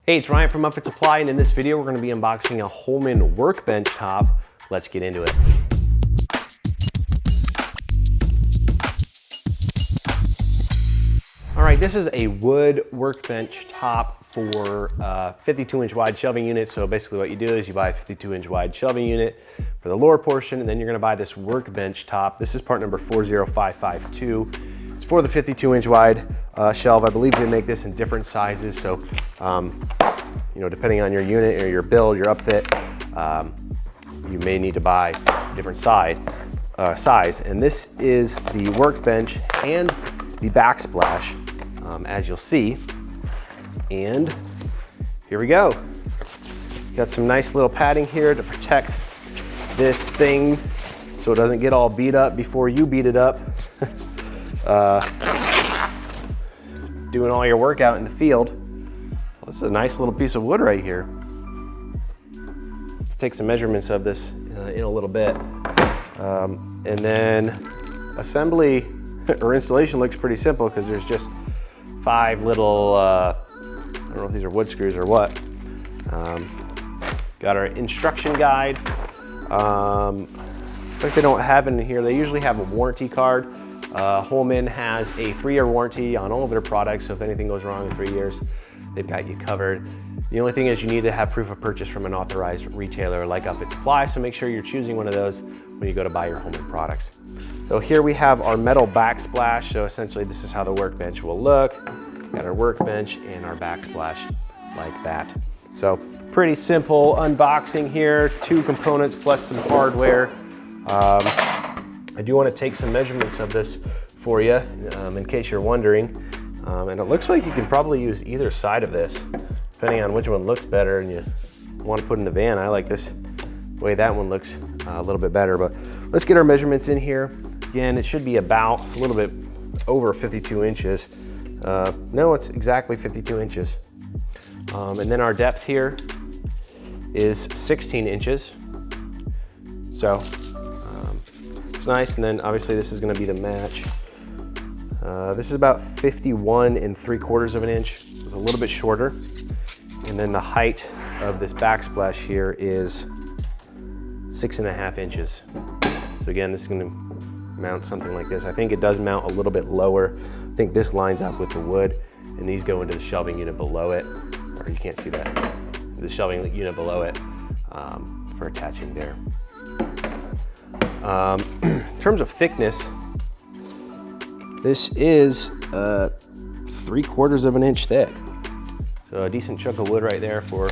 Hey, it's Ryan from Upfit Supply, and in this video, we're gonna be unboxing a Holman Workbench top. Let's get into it. All right, this is a wood workbench top for 52-inch wide shelving unit. So basically what you do is you buy a 52-inch wide shelving unit for the lower portion, and then you're gonna buy this workbench top. This is part number 40552. It's for the 52-inch wide shelf. I believe they make this in different sizes. So, you know, depending on your unit or your build, your upfit, you may need to buy a different size. And this is the workbench and the backsplash, as you'll see. And here we go. Got some nice little padding here to protect this thing so it doesn't get all beat up before you beat it up. Doing all your workout in the field. This is a nice little piece of wood right here. Take some measurements of this in a little bit. And then assembly or installation looks pretty simple because there's just 5 little, I don't know if these are wood screws or what. Got our instruction guide. Looks like they don't have it in here. They usually have a warranty card. Holman has a 3-year warranty on all of their products, so if anything goes wrong in 3 years, they've got you covered. The only thing is you need to have proof of purchase from an authorized retailer like Upfit Supply, so make sure you're choosing one of those when you go to buy your Holman products. So here we have our metal backsplash, so essentially this is how the workbench will look. Got our workbench and our backsplash like that. So pretty simple unboxing here, 2 components plus some hardware. I do want to take some measurements of this for you in case you're wondering. And it looks like you can probably use either side of this, depending on which one looks better and you want to put in the van. I like this way that one looks a little bit better, but let's get our measurements in here. Again, it should be about a little bit over 52 inches. No, it's exactly 52 inches. And then our depth here is 16 inches. So it's nice, and then obviously this is going to be the match. This is about 51 3/4 of an inch. It's a little bit shorter. And then the height of this backsplash here is 6.5 inches. So again, this is going to mount something like this. I think it does mount a little bit lower. I think this lines up with the wood, and these go into the shelving unit below it, or you can't see that, the shelving unit below it for attaching there. In terms of thickness, this is 3/4 of an inch thick. So a decent chunk of wood right there for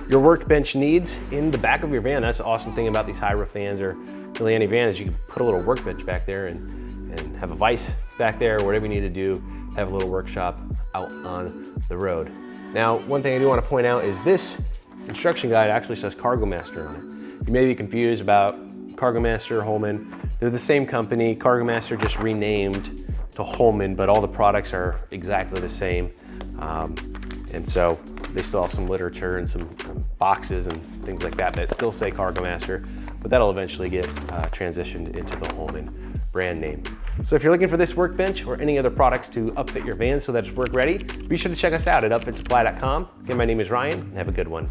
your workbench needs in the back of your van. That's the awesome thing about these high roof vans, or really any van, is you can put a little workbench back there and have a vise back there, whatever you need to do, have a little workshop out on the road. Now, one thing I do want to point out is this instruction guide actually says Cargo Master on it. You may be confused about Cargo Master, Holman. They're the same company. Cargo Master just renamed to Holman, but all the products are exactly the same. And so they still have some literature and some boxes and things like that that still say Cargo Master, but that'll eventually get transitioned into the Holman brand name. So if you're looking for this workbench or any other products to upfit your van so that it's work ready, be sure to check us out at upfitsupply.com. Again, my name is Ryan, and have a good one.